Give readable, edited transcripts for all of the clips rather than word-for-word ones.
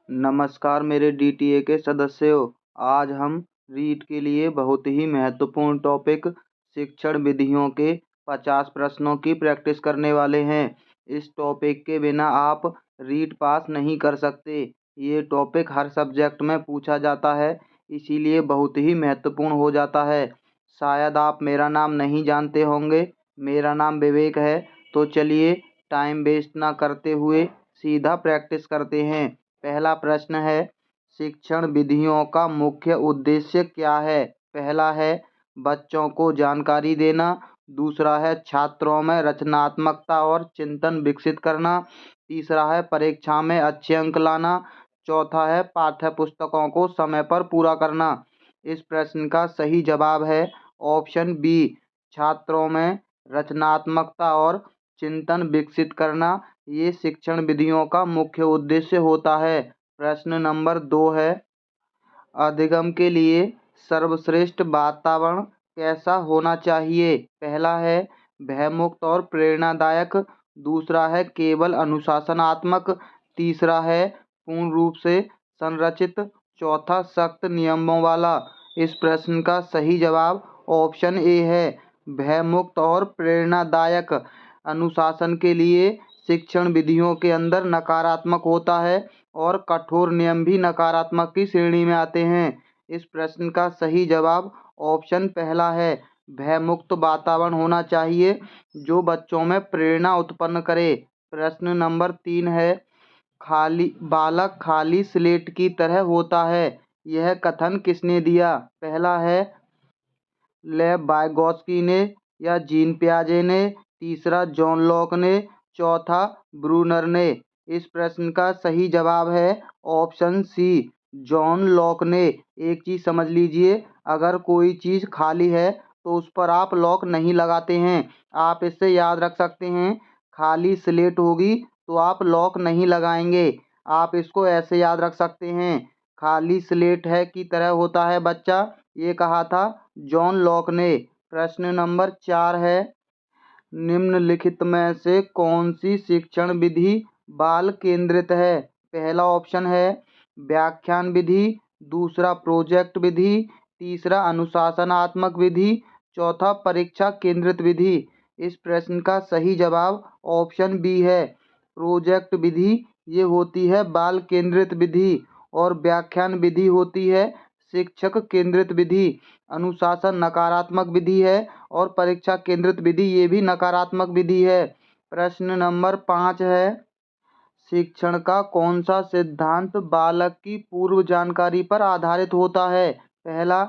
नमस्कार मेरे डीटीए के सदस्यों। आज हम रीट के लिए बहुत ही महत्वपूर्ण टॉपिक शिक्षण विधियों के 50 प्रश्नों की प्रैक्टिस करने वाले हैं। इस टॉपिक के बिना आप रीट पास नहीं कर सकते। ये टॉपिक हर सब्जेक्ट में पूछा जाता है, इसीलिए बहुत ही महत्वपूर्ण हो जाता है। शायद आप मेरा नाम नहीं जानते होंगे, मेरा नाम विवेक है। तो चलिए टाइम वेस्ट ना करते हुए सीधा प्रैक्टिस करते हैं। पहला प्रश्न है, शिक्षण विधियों का मुख्य उद्देश्य क्या है? पहला है बच्चों को जानकारी देना। दूसरा है छात्रों में रचनात्मकता और चिंतन विकसित करना। तीसरा है परीक्षा में अच्छे अंक लाना। चौथा है पाठ्य पुस्तकों को समय पर पूरा करना। इस प्रश्न का सही जवाब है ऑप्शन बी, छात्रों में रचनात्मकता और चिंतन विकसित करना। ये शिक्षण विधियों का मुख्य उद्देश्य होता है। प्रश्न नंबर 2 है, अधिगम के लिए सर्वश्रेष्ठ वातावरण कैसा होना चाहिए? पहला है भयमुक्त और प्रेरणादायक। दूसरा है केवल अनुशासनात्मक। तीसरा है पूर्ण रूप से संरचित। चौथा सख्त नियमों वाला। इस प्रश्न का सही जवाब ऑप्शन ए है, भयमुक्त और प्रेरणादायक। अनुशासन के लिए शिक्षण विधियों के अंदर नकारात्मक होता है और कठोर नियम भी नकारात्मक की श्रेणी में आते हैं। इस प्रश्न का सही जवाब ऑप्शन पहला है, भयमुक्त वातावरण होना चाहिए जो बच्चों में प्रेरणा उत्पन्न करे। प्रश्न नंबर 3 है, खाली बालक खाली स्लेट की तरह होता है, यह कथन किसने दिया? पहला है लेव वाइगोत्स्की ने या जीन पियाजे ने। तीसरा जॉन लॉक ने। चौथा ब्रूनर ने। इस प्रश्न का सही जवाब है ऑप्शन सी, जॉन लॉक ने। एक चीज़ समझ लीजिए, अगर कोई चीज़ खाली है तो उस पर आप लॉक नहीं लगाते हैं। आप इससे याद रख सकते हैं, खाली स्लेट होगी तो आप लॉक नहीं लगाएंगे। आप इसको ऐसे याद रख सकते हैं, खाली स्लेट है की तरह होता है बच्चा, ये कहा था जॉन लॉक ने। प्रश्न नंबर 4 है, निम्नलिखित में से कौन सी शिक्षण विधि बाल केंद्रित है? पहला ऑप्शन है व्याख्यान विधि। दूसरा प्रोजेक्ट विधि। तीसरा अनुशासनात्मक विधि। चौथा परीक्षा केंद्रित विधि। इस प्रश्न का सही जवाब ऑप्शन बी है, प्रोजेक्ट विधि। ये होती है बाल केंद्रित विधि और व्याख्यान विधि होती है शिक्षक केंद्रित विधि। अनुशासन नकारात्मक विधि है और परीक्षा केंद्रित विधि ये भी नकारात्मक विधि है। प्रश्न नंबर 5 है, शिक्षण का कौन सा सिद्धांत बालक की पूर्व जानकारी पर आधारित होता है? पहला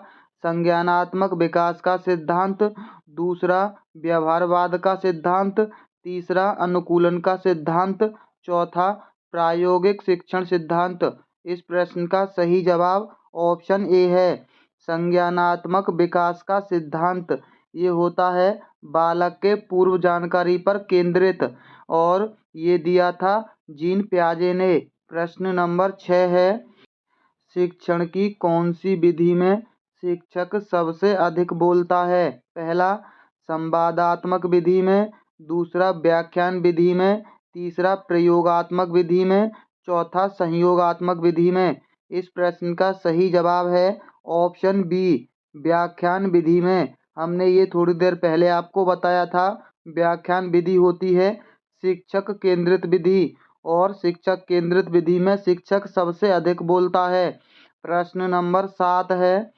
संज्ञानात्मक विकास का सिद्धांत। दूसरा व्यवहारवाद का सिद्धांत। तीसरा अनुकूलन का सिद्धांत। चौथा प्रायोगिक शिक्षण सिद्धांत। इस प्रश्न का सही जवाब ऑप्शन ए है, संज्ञानात्मक विकास का सिद्धांत। ये होता है बालक के पूर्व जानकारी पर केंद्रित और ये दिया था जीन पियाजे ने। प्रश्न नंबर 6 है, शिक्षण की कौन सी विधि में शिक्षक सबसे अधिक बोलता है? पहला संवादात्मक विधि में। दूसरा व्याख्यान विधि में। तीसरा प्रयोगात्मक विधि में। चौथा सहयोगात्मक विधि में। इस प्रश्न का सही जवाब है ऑप्शन बी, व्याख्यान विधि में। हमने ये थोड़ी देर पहले आपको बताया था, व्याख्यान विधि होती है शिक्षक केंद्रित विधि और शिक्षक केंद्रित विधि में शिक्षक सबसे अधिक बोलता है। प्रश्न नंबर 7 है,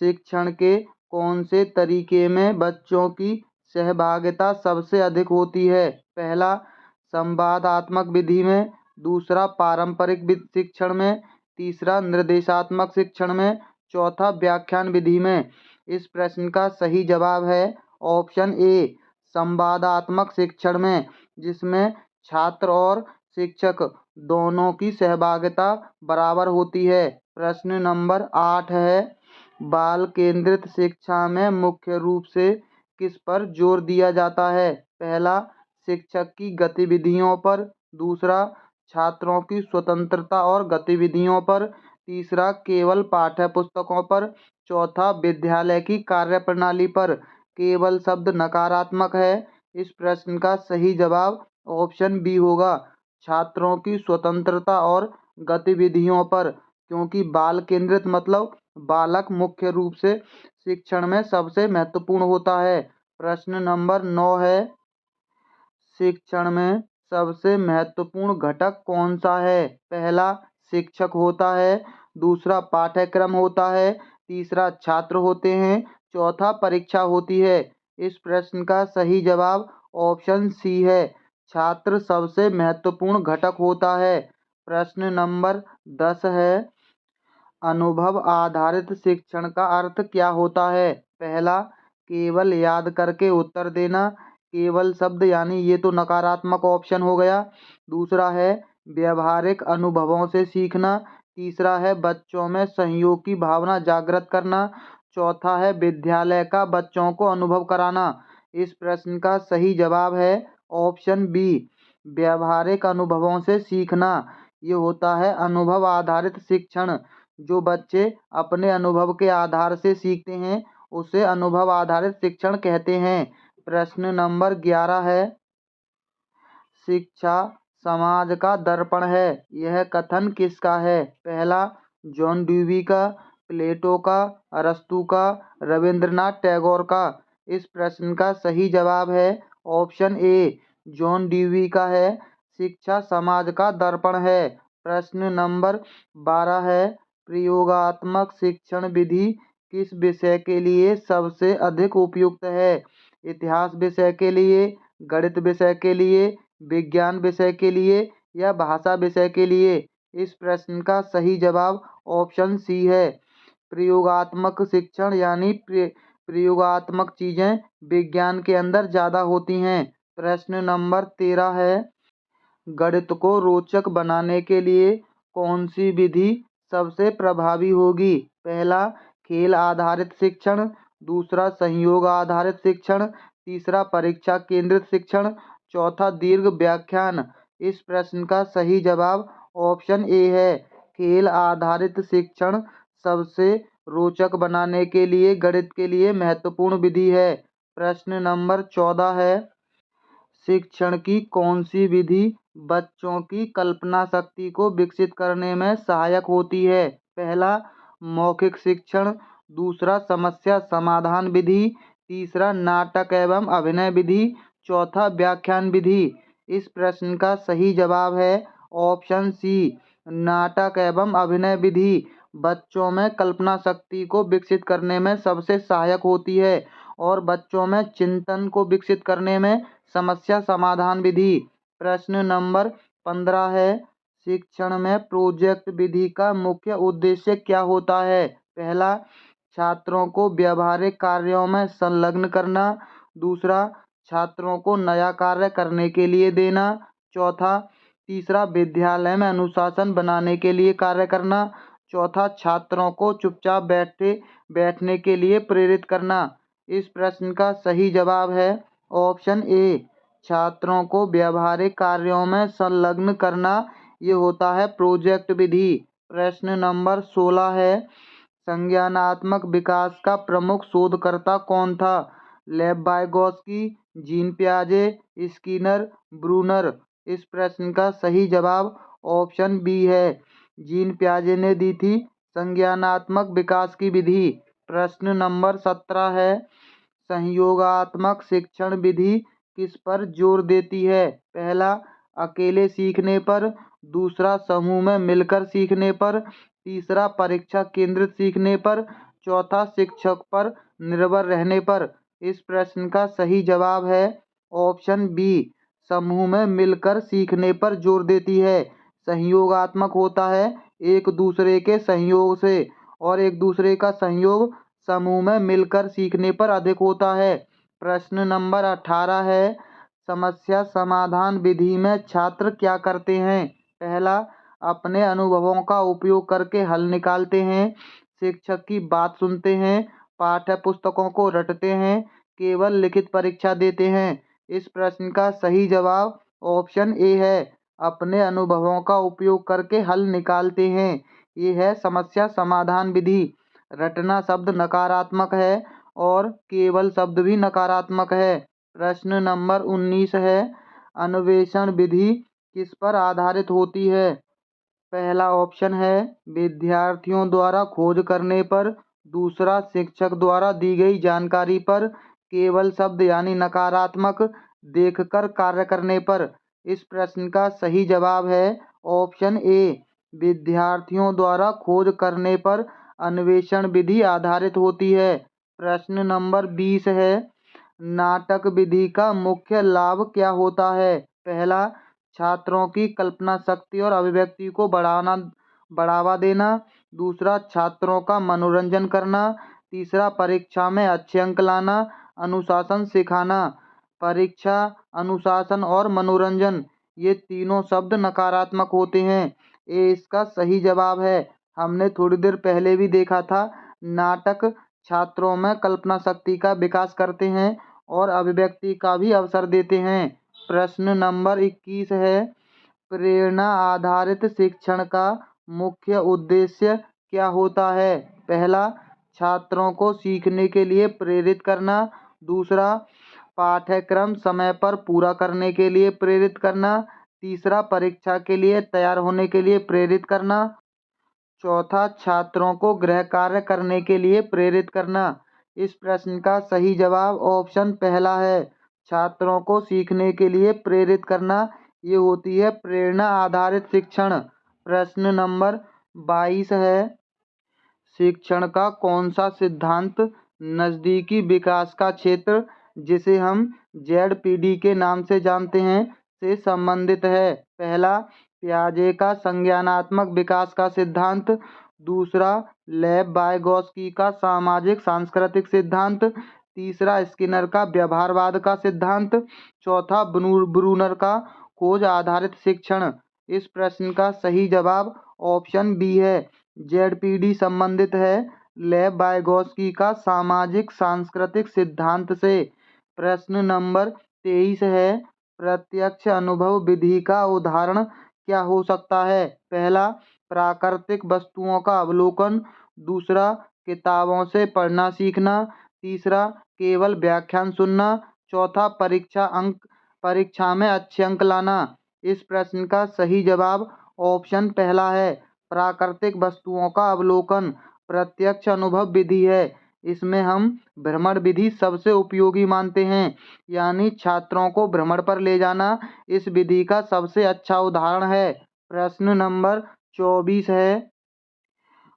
शिक्षण के कौन से तरीके में बच्चों की सहभागिता सबसे अधिक होती है? पहला संवादात्मक विधि में। दूसरा पारंपरिक शिक्षण में। तीसरा निर्देशात्मक शिक्षण में। चौथा व्याख्यान विधि में। इस प्रश्न का सही जवाब है ऑप्शन ए, संवादात्मक शिक्षण में, जिसमें छात्र और शिक्षक दोनों की सहभागिता बराबर होती है। प्रश्न नंबर 8 है, बाल केंद्रित शिक्षा में मुख्य रूप से किस पर जोर दिया जाता है? पहला शिक्षक की गतिविधियों पर। दूसरा छात्रों की स्वतंत्रता और गतिविधियों पर। तीसरा केवल पाठ्य पुस्तकों पर। चौथा विद्यालय की कार्यप्रणाली पर। केवल शब्द नकारात्मक है। इस प्रश्न का सही जवाब ऑप्शन बी होगा, छात्रों की स्वतंत्रता और गतिविधियों पर, क्योंकि बाल केंद्रित मतलब बालक मुख्य रूप से शिक्षण में सबसे महत्वपूर्ण होता है। प्रश्न नंबर 9 है, शिक्षण में सबसे महत्वपूर्ण घटक कौन सा है? पहला शिक्षक होता है, दूसरा पाठ्यक्रम होता है, तीसरा छात्र होते हैं, चौथा परीक्षा होती है। इस प्रश्न का सही जवाब ऑप्शन सी है, छात्र सबसे महत्वपूर्ण घटक होता है। प्रश्न नंबर 10 है, अनुभव आधारित शिक्षण का अर्थ क्या होता है? पहला केवल याद करके उत्तर देना, केवल शब्द यानी ये तो नकारात्मक ऑप्शन हो गया। दूसरा है व्यवहारिक अनुभवों से सीखना, तीसरा है बच्चों में सहयोग की भावना जागृत करना, चौथा है विद्यालय का बच्चों को अनुभव कराना। इस प्रश्न का सही जवाब है ऑप्शन बी, व्यवहारिक अनुभवों से सीखना। ये होता है अनुभव आधारित शिक्षण। जो बच्चे अपने अनुभव के आधार से सीखते हैं उसे अनुभव आधारित शिक्षण कहते हैं। प्रश्न नंबर 11 है, शिक्षा समाज का दर्पण है, यह कथन किसका है? पहला जॉन ड्यूवी का, प्लेटो का, अरस्तू का, रविंद्रनाथ टैगोर का। इस प्रश्न का सही जवाब है ऑप्शन ए, जॉन ड्यूवी का है, शिक्षा समाज का दर्पण है। प्रश्न नंबर 12 है, प्रयोगात्मक शिक्षण विधि किस विषय के लिए सबसे अधिक उपयुक्त है? इतिहास विषय के लिए, गणित विषय के लिए, विज्ञान विषय के लिए या भाषा विषय के लिए? इस प्रश्न का सही जवाब ऑप्शन सी है, प्रयोगात्मक शिक्षण, यानी प्रयोगात्मक चीजें विज्ञान के अंदर ज़्यादा होती हैं। प्रश्न नंबर 13 है, गणित को रोचक बनाने के लिए कौन सी विधि सबसे प्रभावी होगी? पहला खेल आधारित शिक्षण, दूसरा सहयोग आधारित शिक्षण, तीसरा परीक्षा केंद्रित शिक्षण, चौथा दीर्घ व्याख्यान। इस प्रश्न का सही जवाब ऑप्शन ए है, खेल आधारित शिक्षण सबसे रोचक बनाने के लिए गणित के लिए महत्वपूर्ण विधि है। प्रश्न नंबर 14 है, शिक्षण की कौन सी विधि बच्चों की कल्पना शक्ति को विकसित करने में सहायक होती है? पहला मौखिक शिक्षण, दूसरा समस्या समाधान विधि, तीसरा नाटक एवं अभिनय विधि, चौथा व्याख्यान विधि। इस प्रश्न का सही जवाब है ऑप्शन सी, नाटक एवं अभिनय विधि बच्चों में कल्पना शक्ति को विकसित करने में सबसे सहायक होती है और बच्चों में चिंतन को विकसित करने में समस्या समाधान विधि। प्रश्न नंबर 15 है, शिक्षण में प्रोजेक्ट विधि का मुख्य उद्देश्य क्या होता है? पहला छात्रों को व्यवहारिक कार्यों में संलग्न करना, दूसरा छात्रों को नया कार्य करने के लिए देना, चौथा तीसरा विद्यालय में अनुशासन बनाने के लिए कार्य करना, चौथा छात्रों को चुपचाप बैठने के लिए प्रेरित करना। इस प्रश्न का सही जवाब है ऑप्शन ए, छात्रों को व्यवहारिक कार्यों में संलग्न करना। ये होता है प्रोजेक्ट विधि। प्रश्न नंबर 16 है, संज्ञानात्मक विकास का प्रमुख शोधकर्ता कौन था? लेव वाइगोत्स्की, जीन पियाजे, स्किनर, ब्रूनर। इस प्रश्न का सही जवाब ऑप्शन बी है, जीन पियाजे ने दी थी संज्ञानात्मक विकास की विधि। प्रश्न नंबर 17 है, सहयोगात्मक शिक्षण विधि किस पर जोर देती है? पहला अकेले सीखने पर, दूसरा समूह में मिलकर सीखने पर, तीसरा परीक्षा केंद्रित सीखने पर, चौथा शिक्षक पर निर्भर रहने पर। इस प्रश्न का सही जवाब है ऑप्शन बी, समूह में मिलकर सीखने पर जोर देती है। सहयोगात्मक होता है एक दूसरे के सहयोग से और एक दूसरे का सहयोग समूह में मिलकर सीखने पर अधिक होता है। प्रश्न नंबर 18 है, समस्या समाधान विधि में छात्र क्या करते हैं? पहला अपने अनुभवों का उपयोग करके हल निकालते हैं, शिक्षक की बात सुनते हैं, पाठ्य पुस्तकों को रटते हैं, केवल लिखित परीक्षा देते हैं। इस प्रश्न का सही जवाब ऑप्शन ए है, अपने अनुभवों का उपयोग करके हल निकालते हैं। ये है समस्या समाधान विधि। रटना शब्द नकारात्मक है और केवल शब्द भी नकारात्मक है। प्रश्न नंबर 19 है, अन्वेषण विधि किस पर आधारित होती है? पहला ऑप्शन है विद्यार्थियों द्वारा खोज करने पर, दूसरा शिक्षक द्वारा दी गई जानकारी पर, केवल शब्द यानी नकारात्मक देखकर कार्य करने पर। इस प्रश्न का सही जवाब है ऑप्शन ए, विद्यार्थियों द्वारा खोज करने पर अन्वेषण विधि आधारित होती है। प्रश्न नंबर 20 है, नाटक विधि का मुख्य लाभ क्या होता है? पहला, छात्रों की कल्पना शक्ति और अभिव्यक्ति को बढ़ावा देना। दूसरा, छात्रों का मनोरंजन करना। तीसरा, परीक्षा में अच्छे अंक लाना। अनुशासन सिखाना। परीक्षा, अनुशासन और मनोरंजन, ये तीनों शब्द नकारात्मक होते हैं। ये इसका सही जवाब है। हमने थोड़ी देर पहले भी देखा था, नाटक छात्रों में कल्पना शक्ति का विकास करते हैं और अभिव्यक्ति का भी अवसर देते हैं। प्रश्न नंबर 21 है, प्रेरणा आधारित शिक्षण का मुख्य उद्देश्य क्या होता है? पहला, छात्रों को सीखने के लिए प्रेरित करना। दूसरा, पाठ्यक्रम समय पर पूरा करने के लिए प्रेरित करना। तीसरा, परीक्षा के लिए तैयार होने के लिए प्रेरित करना। चौथा, छात्रों को गृह कार्य करने के लिए प्रेरित करना। इस प्रश्न का सही जवाब ऑप्शन पहला है, छात्रों को सीखने के लिए प्रेरित करना। ये होती है प्रेरणा आधारित शिक्षण। प्रश्न नंबर 22 है, शिक्षण का कौन सा सिद्धांत नजदीकी विकास का क्षेत्र, जिसे हम ZPD के नाम से जानते हैं, से संबंधित है? पहला, पियाजे का संज्ञानात्मक विकास का सिद्धांत। दूसरा, लेव वाइगोत्स्की का सामाजिक सांस्कृतिक सिद्धांत। तीसरा, स्किनर का व्यवहारवाद का सिद्धांत। चौथा, ब्रूनर का खोज आधारित शिक्षण। इस प्रश्न का सही जवाब ऑप्शन बी है, ZPD संबंधित है लेव वाइगोत्स्की का सामाजिक सांस्कृतिक सिद्धांत से। प्रश्न नंबर 23 है, प्रत्यक्ष अनुभव विधि का उदाहरण क्या हो सकता है? पहला, प्राकृतिक वस्तुओं का अवलोकन। दूसरा, किताबों से पढ़ना सीखना। तीसरा, केवल व्याख्यान सुनना। चौथा, परीक्षा में अच्छे अंक लाना। इस प्रश्न का सही जवाब ऑप्शन पहला है, प्राकृतिक वस्तुओं का अवलोकन प्रत्यक्ष अनुभव विधि है। इसमें हम भ्रमण विधि सबसे उपयोगी मानते हैं, यानी छात्रों को भ्रमण पर ले जाना इस विधि का सबसे अच्छा उदाहरण है। प्रश्न नंबर 24 है,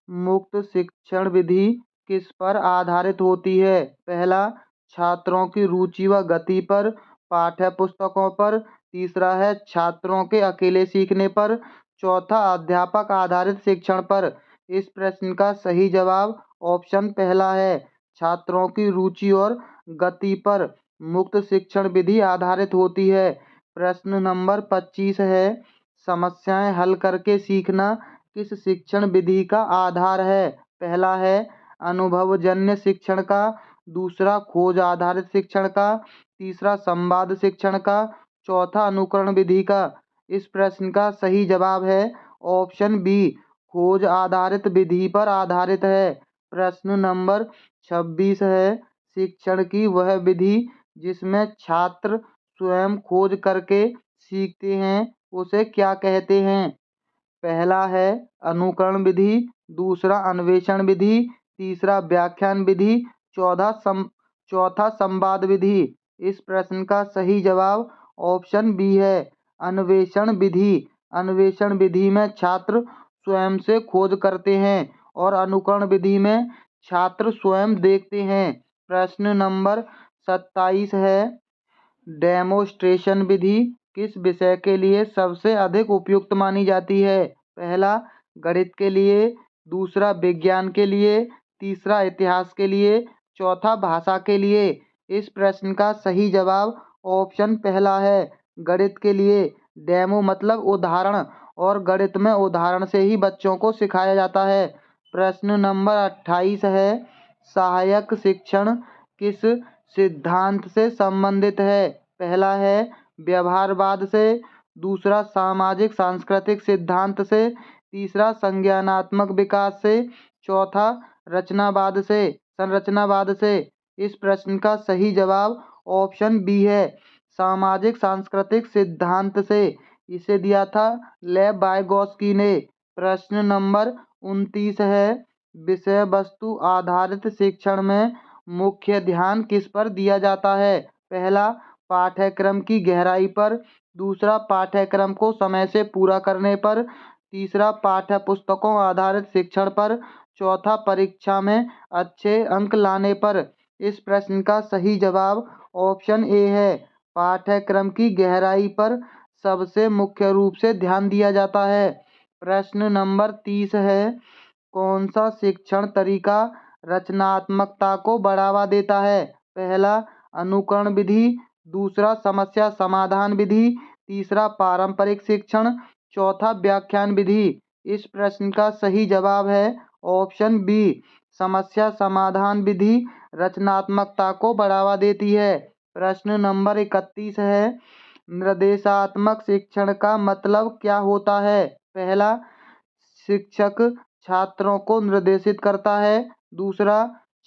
मुक्त शिक्षण विधि किस पर आधारित होती है? पहला, छात्रों की रुचि व गति पर, पाठ्य पुस्तकों पर। तीसरा है छात्रों के अकेले सीखने पर। चौथा, अध्यापक आधारित शिक्षण पर। इस प्रश्न का सही जवाब ऑप्शन पहला है, छात्रों की रुचि और गति पर मुक्त शिक्षण विधि आधारित होती है। प्रश्न नंबर 25 है, समस्याएं हल करके सीखना किस शिक्षण विधि का आधार है? पहला है अनुभवजन्य शिक्षण का। दूसरा, खोज आधारित शिक्षण का। तीसरा, संवाद शिक्षण का। चौथा, अनुकरण विधि का। इस प्रश्न का सही जवाब है ऑप्शन बी, खोज आधारित विधि पर आधारित है। प्रश्न नंबर 26 है, शिक्षण की वह विधि जिसमें छात्र स्वयं खोज करके सीखते हैं उसे क्या कहते हैं? पहला है अनुकरण विधि। दूसरा, अन्वेषण विधि। तीसरा, व्याख्यान विधि। चौथा, संवाद विधि। इस प्रश्न का सही जवाब ऑप्शन बी है, अन्वेषण विधि। अन्वेषण विधि में छात्र स्वयं से खोज करते हैं और अनुकरण विधि में छात्र स्वयं देखते हैं। प्रश्न नंबर 27 है, डेमोस्ट्रेशन विधि किस विषय के लिए सबसे अधिक उपयुक्त मानी जाती है? पहला, गणित के लिए। दूसरा, विज्ञान के लिए। तीसरा, इतिहास के लिए। चौथा, भाषा के लिए। इस प्रश्न का सही जवाब ऑप्शन पहला है, गणित के लिए। डेमो मतलब उदाहरण, और गणित में उदाहरण से ही बच्चों को सिखाया जाता है। प्रश्न नंबर 28 है, सहायक शिक्षण किस सिद्धांत से संबंधित है? पहला है व्यवहारवाद से। दूसरा, सामाजिक सांस्कृतिक सिद्धांत से। तीसरा, संज्ञानात्मक विकास से। चौथा, संरचनावाद से। इस प्रश्न का सही जवाब ऑप्शन बी है, सामाजिक सांस्कृतिक सिद्धांत से। इसे दिया था लेव वाइगोत्स्की ने। प्रश्न नंबर 29 है, विषय वस्तु आधारित शिक्षण में मुख्य ध्यान किस पर दिया जाता है? पहला, पाठ्यक्रम की गहराई पर। दूसरा, पाठ्यक्रम को समय से पूरा करने पर। तीसरा, पाठ्य पुस्तकों आधारित शिक्षण पर। चौथा, परीक्षा में अच्छे अंक लाने पर। इस प्रश्न का सही जवाब ऑप्शन ए है, पाठ्यक्रम की गहराई पर सबसे मुख्य रूप से ध्यान दिया जाता है। प्रश्न नंबर 30 है, कौन सा शिक्षण तरीका रचनात्मकता को बढ़ावा देता है? पहला, अनुकरण विधि। दूसरा, समस्या समाधान विधि। तीसरा, पारंपरिक शिक्षण। चौथा, व्याख्यान विधि। इस प्रश्न का सही जवाब है ऑप्शन बी, समस्या समाधान विधि रचनात्मकता को बढ़ावा देती है। प्रश्न नंबर 31 है, निर्देशात्मक शिक्षण का मतलब क्या होता है? पहला, शिक्षक छात्रों को निर्देशित करता है। दूसरा,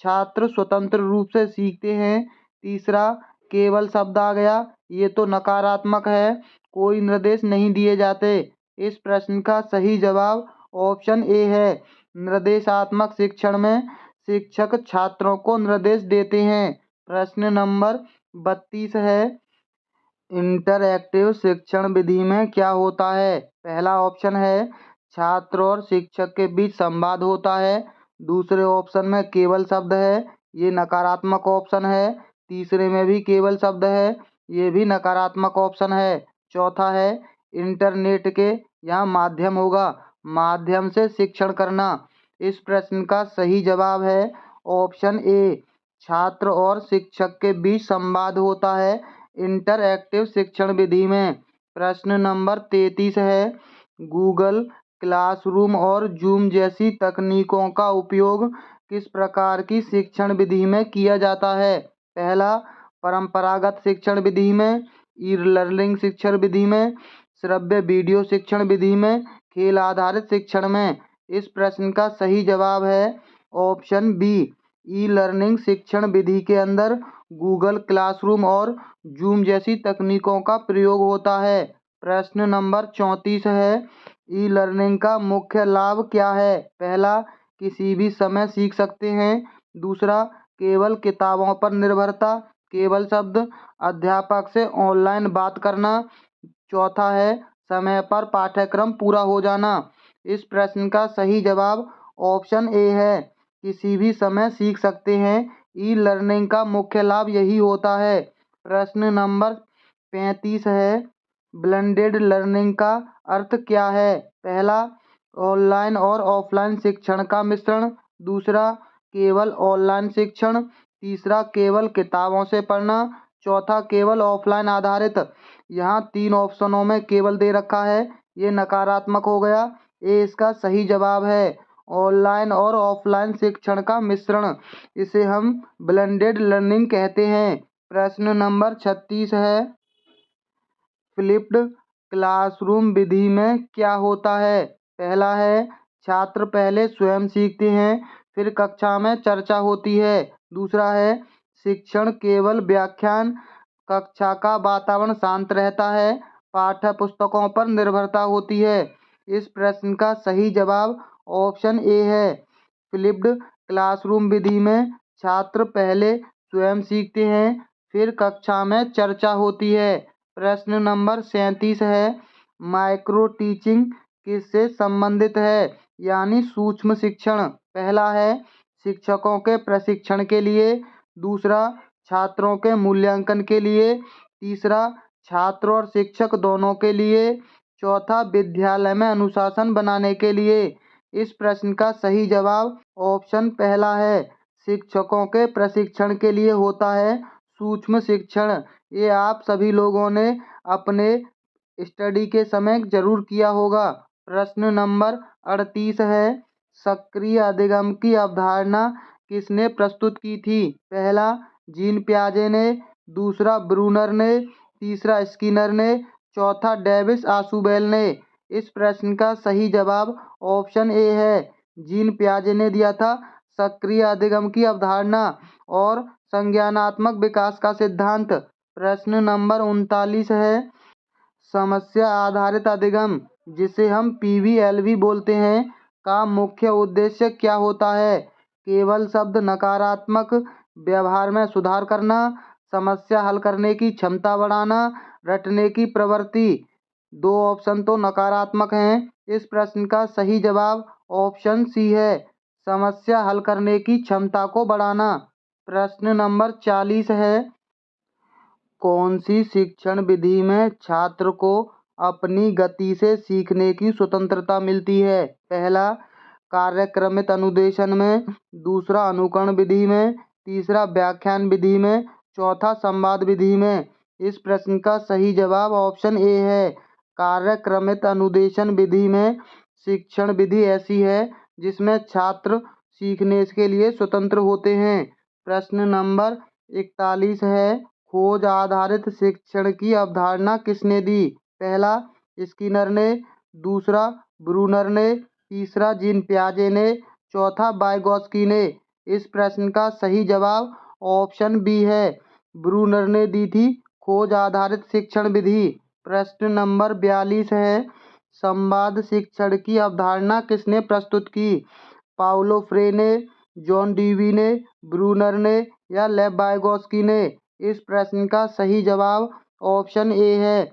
छात्र स्वतंत्र रूप से सीखते हैं। तीसरा, केवल शब्द आ गया, ये तो नकारात्मक है, कोई निर्देश नहीं दिए जाते। इस प्रश्न का सही जवाब ऑप्शन ए है, निर्देशात्मक शिक्षण में शिक्षक छात्रों को निर्देश देते हैं। प्रश्न नंबर 32 है, इंटरएक्टिव शिक्षण विधि में क्या होता है? पहला ऑप्शन है, छात्र और शिक्षक के बीच संवाद होता है। दूसरे ऑप्शन में केवल शब्द है, ये नकारात्मक ऑप्शन है। तीसरे में भी केवल शब्द है, ये भी नकारात्मक ऑप्शन है। चौथा है, इंटरनेट के यहाँ माध्यम होगा, माध्यम से शिक्षण करना। इस प्रश्न का सही जवाब है ऑप्शन ए, छात्र और शिक्षक के बीच संवाद होता है इंटरएक्टिव शिक्षण विधि में। प्रश्न नंबर 33 है, गूगल क्लासरूम और जूम जैसी तकनीकों का उपयोग किस प्रकार की शिक्षण विधि में किया जाता है? पहला, परंपरागत शिक्षण विधि में। ई लर्निंग शिक्षण विधि में। श्रव्य वीडियो शिक्षण विधि में। खेल आधारित शिक्षण में। इस प्रश्न का सही जवाब है ऑप्शन बी, ई लर्निंग शिक्षण विधि के अंदर गूगल क्लासरूम और जूम जैसी तकनीकों का प्रयोग होता है। प्रश्न नंबर 34 है, ई लर्निंग का मुख्य लाभ क्या है? पहला, किसी भी समय सीख सकते हैं। दूसरा, केवल किताबों पर निर्भरता, केवल शब्द, अध्यापक से ऑनलाइन बात करना। चौथा है, समय पर पाठ्यक्रम पूरा हो जाना। इस प्रश्न का सही जवाब ऑप्शन ए है, किसी भी समय सीख सकते हैं। ई लर्निंग का मुख्य लाभ यही होता है। प्रश्न नंबर 35 है, ब्लेंडेड लर्निंग का अर्थ क्या है? पहला, ऑनलाइन और ऑफलाइन शिक्षण का मिश्रण। दूसरा, केवल ऑनलाइन शिक्षण। तीसरा, केवल किताबों से पढ़ना। चौथा, केवल ऑफलाइन आधारित। यहाँ 3 ऑप्शनों में केवल दे रखा है, ये नकारात्मक हो गया। ये इसका सही जवाब है, ऑनलाइन और ऑफलाइन शिक्षण का मिश्रण, इसे हम ब्लेंडेड लर्निंग कहते हैं। प्रश्न नंबर 36 है, फ्लिप्ड क्लासरूम विधि में क्या होता है? पहला है, छात्र पहले स्वयं सीखते हैं, फिर कक्षा में चर्चा होती है। दूसरा है, शिक्षण केवल व्याख्यान, कक्षा का वातावरण शांत रहता है, पाठ्य पुस्तकों पर निर्भरता होती है। इस प्रश्न का सही जवाब ऑप्शन ए है, फ्लिप्ड क्लासरूम विधि में छात्र पहले स्वयं सीखते हैं, फिर कक्षा में चर्चा होती है। प्रश्न नंबर 37 है, माइक्रो टीचिंग किससे संबंधित है, यानी सूक्ष्म शिक्षण? पहला है, शिक्षकों के प्रशिक्षण के लिए। दूसरा, छात्रों के मूल्यांकन के लिए। तीसरा, छात्र और शिक्षक दोनों के लिए। चौथा, विद्यालय में अनुशासन बनाने के लिए। इस प्रश्न का सही जवाब ऑप्शन पहला है, शिक्षकों के प्रशिक्षण के लिए होता है सूक्ष्म शिक्षण। ये आप सभी लोगों ने अपने स्टडी के समय जरूर किया होगा। प्रश्न नंबर 38 है, सक्रिय अधिगम की अवधारणा किसने प्रस्तुत की थी? पहला, जीन पियाजे ने। दूसरा, ब्रूनर ने। तीसरा, स्किनर ने। चौथा, डेविस आशुबेल ने। इस प्रश्न का सही जवाब ऑप्शन ए है, जीन पियाजे ने दिया था सक्रिय अधिगम की अवधारणा और संज्ञानात्मक विकास का सिद्धांत। प्रश्न नंबर 39 है, समस्या आधारित अधिगम, जिसे हम PVLV बोलते हैं, का मुख्य उद्देश्य क्या होता है? केवल शब्द नकारात्मक व्यवहार में सुधार करना, समस्या हल करने की क्षमता बढ़ाना, रटने की प्रवृत्ति। 2 ऑप्शन तो नकारात्मक हैं। इस प्रश्न का सही जवाब ऑप्शन सी है, समस्या हल करने की क्षमता को बढ़ाना। प्रश्न नंबर 40 है, कौन सी शिक्षण विधि में छात्र को अपनी गति से सीखने की स्वतंत्रता मिलती है? पहला, कार्यक्रमित अनुदेशन में, दूसरा अनुकरण विधि में, तीसरा व्याख्यान विधि में, चौथा संवाद विधि में। इस प्रश्न का सही जवाब ऑप्शन ए है, कार्यक्रमित अनुदेशन विधि में शिक्षण विधि ऐसी है जिसमें छात्र सीखने के लिए स्वतंत्र होते हैं। प्रश्न नंबर 41 है, खोज आधारित शिक्षण की अवधारणा किसने दी? पहला, स्किनर ने, दूसरा ब्रूनर ने, तीसरा जीन पियाजे ने, चौथा वाइगोत्स्की ने। इस प्रश्न का सही जवाब ऑप्शन बी है, ब्रूनर ने दी थी खोज आधारित शिक्षण विधि। प्रश्न नंबर 42 है, संवाद शिक्षण की अवधारणा किसने प्रस्तुत की? पाउलो फ्रेने, जॉन डीवी ने, ब्रूनर ने या लेव वाइगोत्स्की ने? इस प्रश्न का सही जवाब ऑप्शन ए है,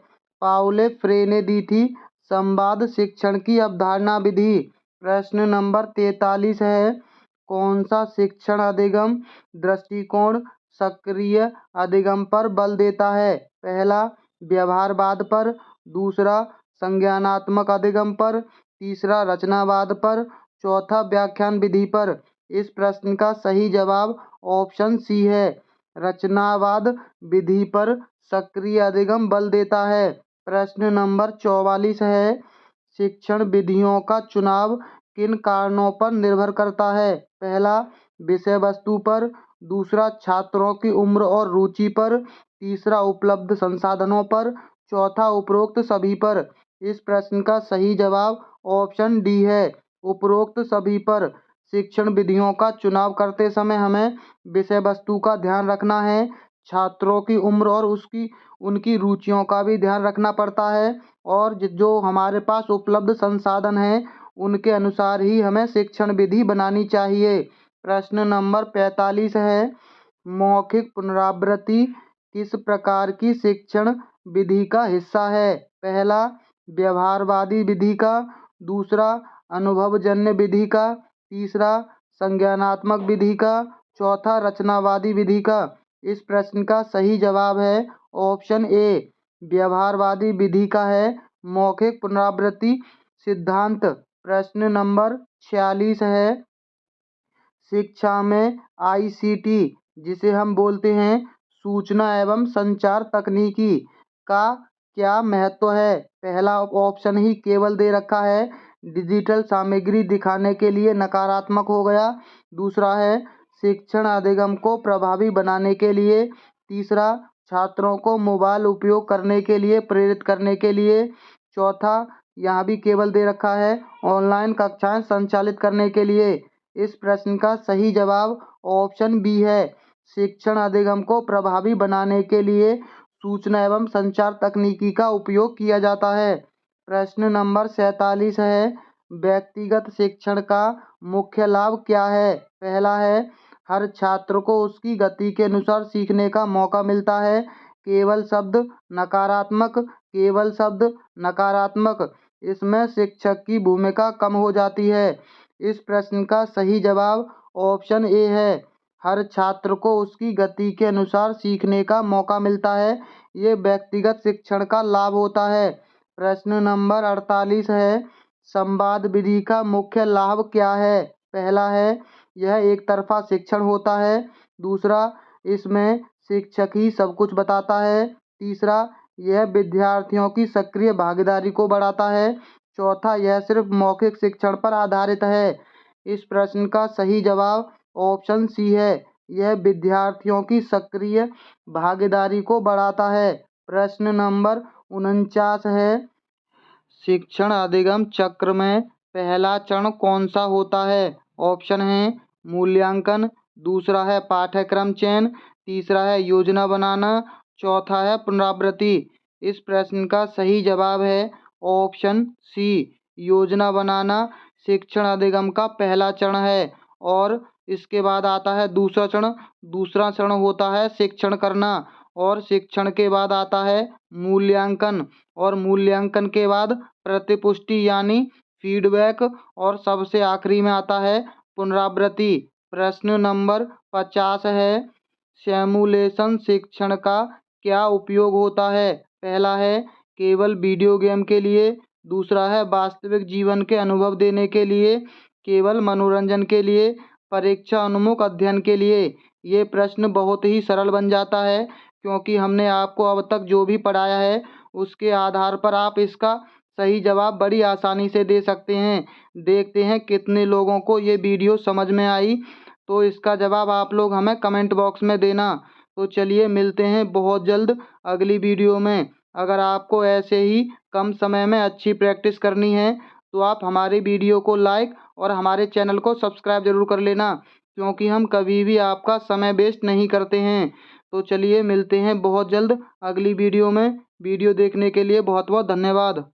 पाउलो फ्रेने दी थी संवाद शिक्षण की अवधारणा विधि। प्रश्न नंबर 43 है, कौन सा शिक्षण अधिगम दृष्टिकोण सक्रिय अधिगम पर बल देता है? पहला, व्यवहारवाद पर, दूसरा संज्ञानात्मक अधिगम पर, तीसरा रचनावाद पर, चौथा व्याख्यान विधि पर। इस प्रश्न का सही जवाब ऑप्शन सी है, रचनावाद विधि पर सक्रिय अधिगम बल देता है। प्रश्न नंबर 44 है, शिक्षण विधियों का चुनाव किन कारणों पर निर्भर करता है? पहला, विषय वस्तु पर, दूसरा छात्रों की उम्र और रुचि पर, तीसरा उपलब्ध संसाधनों पर, चौथा उपरोक्त सभी पर। इस प्रश्न का सही जवाब ऑप्शन डी है, उपरोक्त सभी पर। शिक्षण विधियों का चुनाव करते समय हमें विषय वस्तु का ध्यान रखना है, छात्रों की उम्र और उनकी रुचियों का भी ध्यान रखना पड़ता है, और जो हमारे पास उपलब्ध संसाधन हैं उनके अनुसार ही हमें शिक्षण विधि बनानी चाहिए। प्रश्न नंबर 45 है, मौखिक पुनरावृत्ति किस प्रकार की शिक्षण विधि का हिस्सा है? पहला, व्यवहारवादी विधि का, दूसरा अनुभवजन्य विधि का, तीसरा संज्ञानात्मक विधि का, चौथा रचनावादी विधि का। इस प्रश्न का सही जवाब है ऑप्शन ए, व्यवहारवादी विधि का है मौखिक पुनरावृत्ति सिद्धांत। प्रश्न नंबर 46 है, शिक्षा में ICT, जिसे हम बोलते हैं सूचना एवं संचार तकनीकी, का क्या महत्व है? पहला ऑप्शन ही केवल दे रखा है, डिजिटल सामग्री दिखाने के लिए नकारात्मक हो गया। दूसरा है, शिक्षण अधिगम को प्रभावी बनाने के लिए। तीसरा, छात्रों को मोबाइल उपयोग करने के लिए प्रेरित करने के लिए। चौथा, यहाँ भी केवल दे रखा है, ऑनलाइन कक्षाएं संचालित करने के लिए। इस प्रश्न का सही जवाब ऑप्शन बी है, शिक्षण अधिगम को प्रभावी बनाने के लिए सूचना एवं संचार तकनीकी का उपयोग किया जाता है। प्रश्न नंबर 47 है, व्यक्तिगत शिक्षण का मुख्य लाभ क्या है? पहला है, हर छात्र को उसकी गति के अनुसार सीखने का मौका मिलता है। केवल शब्द नकारात्मक, केवल शब्द नकारात्मक, इसमें शिक्षक की भूमिका कम हो जाती है। इस प्रश्न का सही जवाब ऑप्शन ए है, हर छात्र को उसकी गति के अनुसार सीखने का मौका मिलता है, ये व्यक्तिगत शिक्षण का लाभ होता है। प्रश्न नंबर 48 है, संवाद विधि का मुख्य लाभ क्या है? पहला है, यह एक तरफा शिक्षण होता है। दूसरा, इसमें शिक्षक ही सब कुछ बताता है। तीसरा, यह विद्यार्थियों की सक्रिय भागीदारी को बढ़ाता है। चौथा, यह सिर्फ मौखिक शिक्षण पर आधारित है। इस प्रश्न का सही जवाब ऑप्शन सी है, यह विद्यार्थियों की सक्रिय भागीदारी को बढ़ाता है। प्रश्न नंबर 49 है, शिक्षण अधिगम चक्र में पहला चरण कौन सा होता है? ऑप्शन है मूल्यांकन, दूसरा है पाठ्यक्रम चयन, तीसरा है योजना बनाना, चौथा है पुनरावृत्ति। इस प्रश्न का सही जवाब है ऑप्शन सी, योजना बनाना शिक्षण अधिगम का पहला चरण है। और इसके बाद आता है दूसरा चरण। दूसरा चरण होता है शिक्षण करना, और शिक्षण के बाद आता है मूल्यांकन, और मूल्यांकन के बाद प्रतिपुष्टि यानी फीडबैक, और सबसे आखिरी में आता है पुनरावृत्ति। प्रश्न नंबर 50 है, सिमुलेशन शिक्षण का क्या उपयोग होता है? पहला है केवल वीडियो गेम के लिए, दूसरा है वास्तविक जीवन के अनुभव देने के लिए, केवल मनोरंजन के लिए, परीक्षा उन्मुख अध्ययन के लिए। ये प्रश्न बहुत ही सरल बन जाता है, क्योंकि हमने आपको अब तक जो भी पढ़ाया है उसके आधार पर आप इसका सही जवाब बड़ी आसानी से दे सकते हैं। देखते हैं कितने लोगों को ये वीडियो समझ में आई, तो इसका जवाब आप लोग हमें कमेंट बॉक्स में देना। तो चलिए मिलते हैं बहुत जल्द अगली वीडियो में। अगर आपको ऐसे ही कम समय में अच्छी प्रैक्टिस करनी है तो आप हमारी वीडियो को लाइक और हमारे चैनल को सब्सक्राइब जरूर कर लेना, क्योंकि हम कभी भी आपका समय वेस्ट नहीं करते हैं। तो चलिए मिलते हैं बहुत जल्द अगली वीडियो में। वीडियो देखने के लिए बहुत बहुत धन्यवाद।